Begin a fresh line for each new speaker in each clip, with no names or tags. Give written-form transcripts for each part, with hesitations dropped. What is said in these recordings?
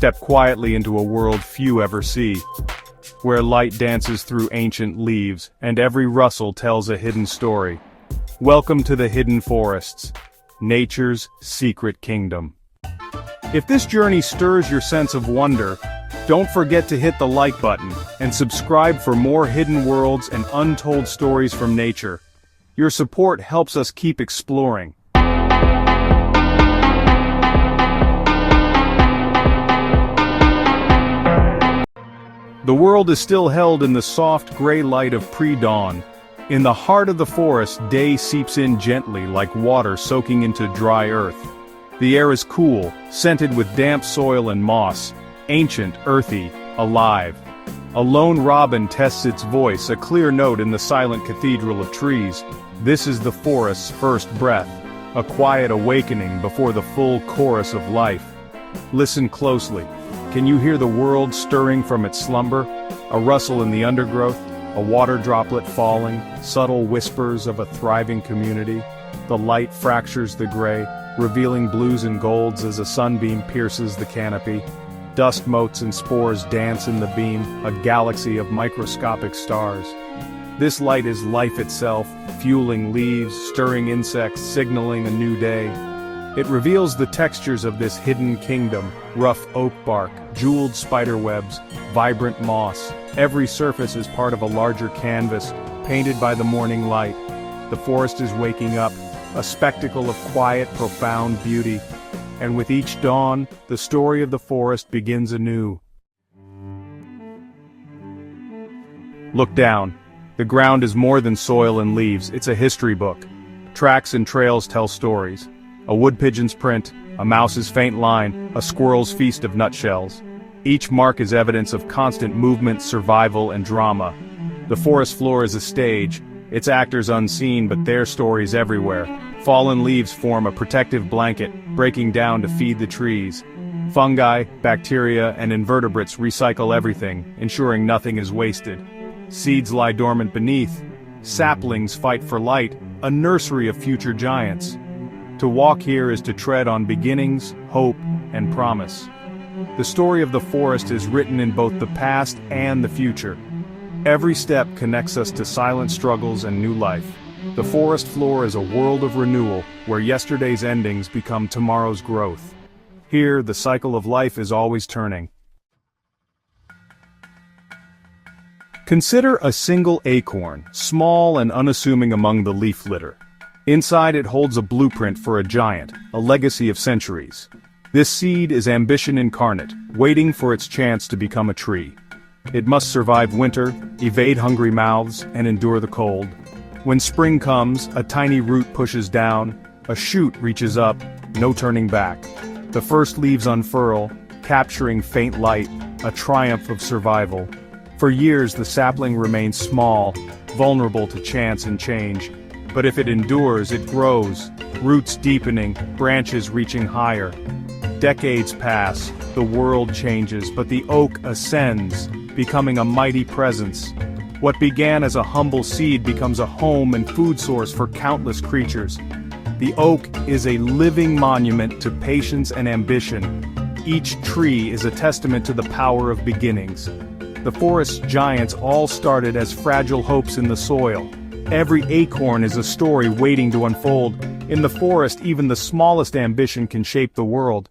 step quietly into a world few ever see, where light dances through ancient leaves, and every rustle tells a hidden story. Welcome to the Hidden Forests, nature's secret kingdom. If this journey stirs your sense of wonder, don't forget to hit the like button, and subscribe for more hidden worlds and untold stories from nature. Your support helps us keep exploring. The world is still held in the soft gray light of pre-dawn. In the heart of the forest, day seeps in gently like water soaking into dry earth. The air is cool, scented with damp soil and moss, ancient, earthy, alive. A lone robin tests its voice, a clear note in the silent cathedral of trees. This is the forest's first breath, a quiet awakening before the full chorus of life. Listen closely. Can you hear the world stirring from its slumber? A rustle in the undergrowth, a water droplet falling, subtle whispers of a thriving community. The light fractures the gray, revealing blues and golds as a sunbeam pierces the canopy. Dust motes and spores dance in the beam, a galaxy of microscopic stars. This light is life itself, fueling leaves, stirring insects, signaling a new day. It reveals the textures of this hidden kingdom: rough oak bark, jeweled spider webs, vibrant moss. Every surface is part of a larger canvas, painted by the morning light. The forest is waking up, a spectacle of quiet, profound beauty. And with each dawn, the story of the forest begins anew. Look down. The ground is more than soil and leaves, it's a history book. Tracks and trails tell stories. A wood pigeon's print, a mouse's faint line, a squirrel's feast of nutshells. Each mark is evidence of constant movement, survival, and drama. The forest floor is a stage, its actors unseen but their stories everywhere. Fallen leaves form a protective blanket, breaking down to feed the trees. Fungi, bacteria, and invertebrates recycle everything, ensuring nothing is wasted. Seeds lie dormant beneath. Saplings fight for light, a nursery of future giants. To walk here is to tread on beginnings, hope, and promise. The story of the forest is written in both the past and the future. Every step connects us to silent struggles and new life. The forest floor is a world of renewal, where yesterday's endings become tomorrow's growth. Here, the cycle of life is always turning. Consider a single acorn, small and unassuming among the leaf litter. Inside it holds a blueprint for a giant, a legacy of centuries. This seed is ambition incarnate, waiting for its chance to become a tree. It must survive winter, evade hungry mouths, and endure the cold. When spring comes, a tiny root pushes down, a shoot reaches up, no turning back. The first leaves unfurl, capturing faint light, a triumph of survival. For years the sapling remains small, vulnerable to chance and change. But if it endures, it grows, roots deepening, branches reaching higher. Decades pass, the world changes, but the oak ascends, becoming a mighty presence. What began as a humble seed becomes a home and food source for countless creatures. The oak is a living monument to patience and ambition. Each tree is a testament to the power of beginnings. The forest's giants all started as fragile hopes in the soil. Every acorn is a story waiting to unfold. In the forest, even the smallest ambition can shape the world.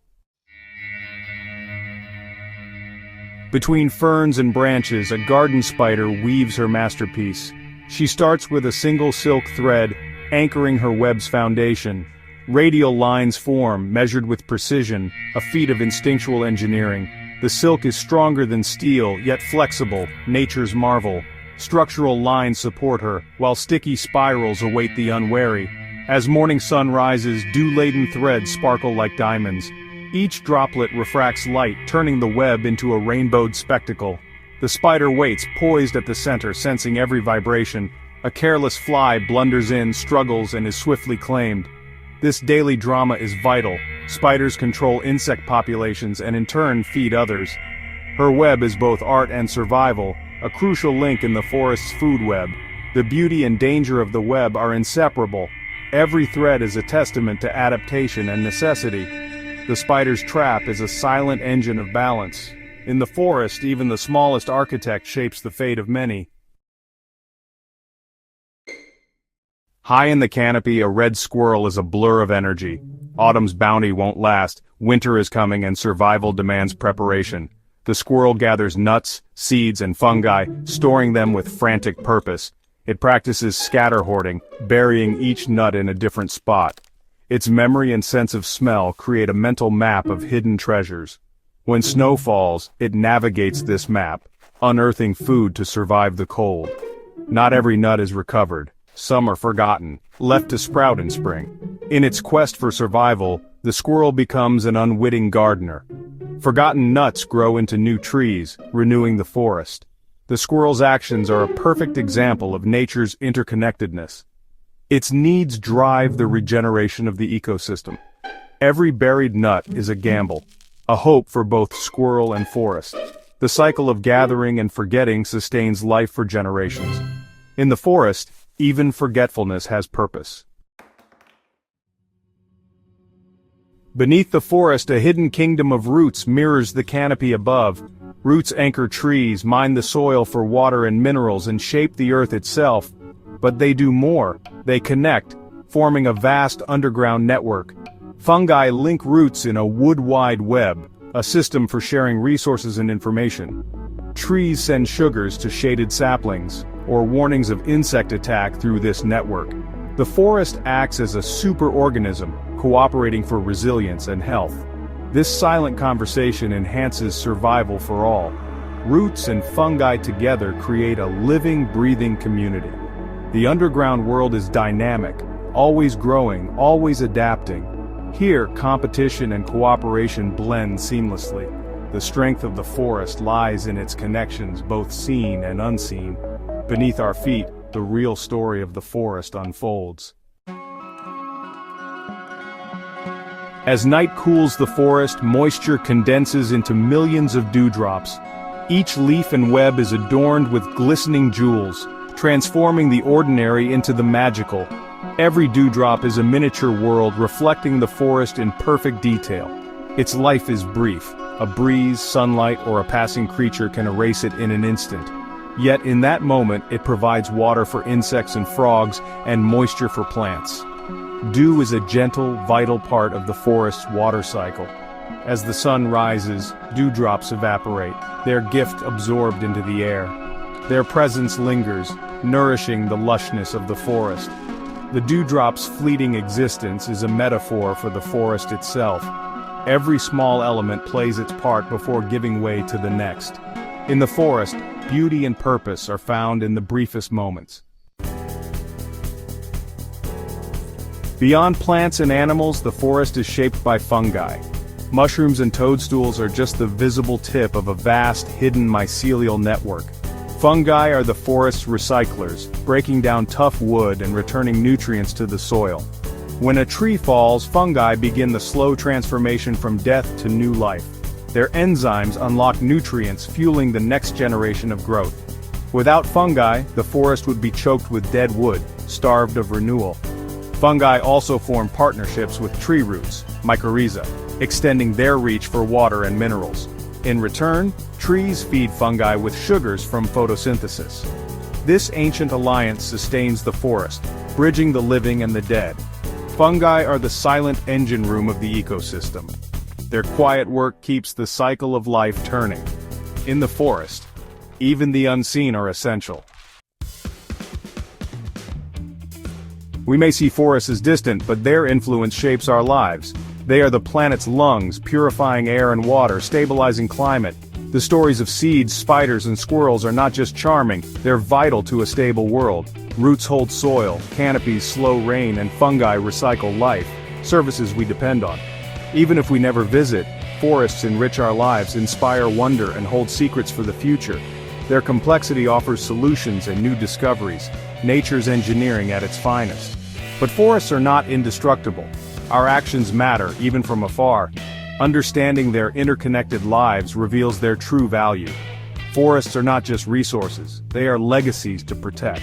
Between ferns and branches, a garden spider weaves her masterpiece. She starts with a single silk thread, anchoring her web's foundation. Radial lines form, measured with precision, a feat of instinctual engineering. The silk is stronger than steel, yet flexible, nature's marvel. Structural lines support her, while sticky spirals await the unwary. As morning sun rises, dew-laden threads sparkle like diamonds. Each droplet refracts light, turning the web into a rainbowed spectacle. The spider waits, poised at the center, sensing every vibration. A careless fly blunders in, struggles, and is swiftly claimed. This daily drama is vital. Spiders control insect populations and in turn feed others. Her web is both art and survival, a crucial link in the forest's food web. The beauty and danger of the web are inseparable. Every thread is a testament to adaptation and necessity. The spider's trap is a silent engine of balance. In the forest, even the smallest architect shapes the fate of many. High in the canopy, a red squirrel is a blur of energy. Autumn's bounty won't last, winter is coming and survival demands preparation. The squirrel gathers nuts, seeds, and fungi, storing them with frantic purpose. It practices scatter hoarding, burying each nut in a different spot. Its memory and sense of smell create a mental map of hidden treasures. When snow falls, it navigates this map, unearthing food to survive the cold. Not every nut is recovered. Some are forgotten, left to sprout in spring. In its quest for survival, the squirrel becomes an unwitting gardener. Forgotten nuts grow into new trees, renewing the forest. The squirrel's actions are a perfect example of nature's interconnectedness. Its needs drive the regeneration of the ecosystem. Every buried nut is a gamble, a hope for both squirrel and forest. The cycle of gathering and forgetting sustains life for generations. In the forest, even forgetfulness has purpose. Beneath the forest, a hidden kingdom of roots mirrors the canopy above. Roots anchor trees, mine the soil for water and minerals, and shape the earth itself. But they do more. They connect, forming a vast underground network. Fungi link roots in a wood-wide web, a system for sharing resources and information. Trees send sugars to shaded saplings, or warnings of insect attack through this network. The forest acts as a superorganism, cooperating for resilience and health. This silent conversation enhances survival for all. Roots and fungi together create a living, breathing community. The underground world is dynamic, always growing, always adapting. Here, competition and cooperation blend seamlessly. The strength of the forest lies in its connections, both seen and unseen. Beneath our feet, the real story of the forest unfolds. As night cools the forest, moisture condenses into millions of dewdrops. Each leaf and web is adorned with glistening jewels, transforming the ordinary into the magical. Every dewdrop is a miniature world reflecting the forest in perfect detail. Its life is brief. A breeze, sunlight, or a passing creature can erase it in an instant. Yet in that moment, it provides water for insects and frogs, and moisture for plants. Dew is a gentle, vital part of the forest's water cycle. As the sun rises, dewdrops evaporate, their gift absorbed into the air. Their presence lingers, nourishing the lushness of the forest. The dewdrop's fleeting existence is a metaphor for the forest itself. Every small element plays its part before giving way to the next. In the forest, beauty and purpose are found in the briefest moments. Beyond plants and animals, the forest is shaped by fungi. Mushrooms and toadstools are just the visible tip of a vast, hidden mycelial network. Fungi are the forest's recyclers, breaking down tough wood and returning nutrients to the soil. When a tree falls, fungi begin the slow transformation from death to new life. Their enzymes unlock nutrients, fueling the next generation of growth. Without fungi, the forest would be choked with dead wood, starved of renewal. Fungi also form partnerships with tree roots, mycorrhiza, extending their reach for water and minerals. In return, trees feed fungi with sugars from photosynthesis. This ancient alliance sustains the forest, bridging the living and the dead. Fungi are the silent engine room of the ecosystem. Their quiet work keeps the cycle of life turning. In the forest, even the unseen are essential. We may see forests as distant, but their influence shapes our lives. They are the planet's lungs, purifying air and water, stabilizing climate. The stories of seeds, spiders, and squirrels are not just charming, they're vital to a stable world. Roots hold soil, canopies slow rain, and fungi recycle life, services we depend on. Even if we never visit, forests enrich our lives, inspire wonder, and hold secrets for the future. Their complexity offers solutions and new discoveries, nature's engineering at its finest. But forests are not indestructible. Our actions matter, even from afar. Understanding their interconnected lives reveals their true value. Forests are not just resources, they are legacies to protect.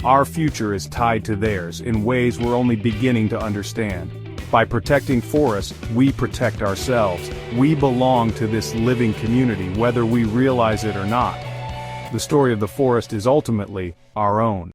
Our future is tied to theirs in ways we're only beginning to understand. By protecting forests, we protect ourselves. We belong to this living community whether we realize it or not. The story of the forest is ultimately our own.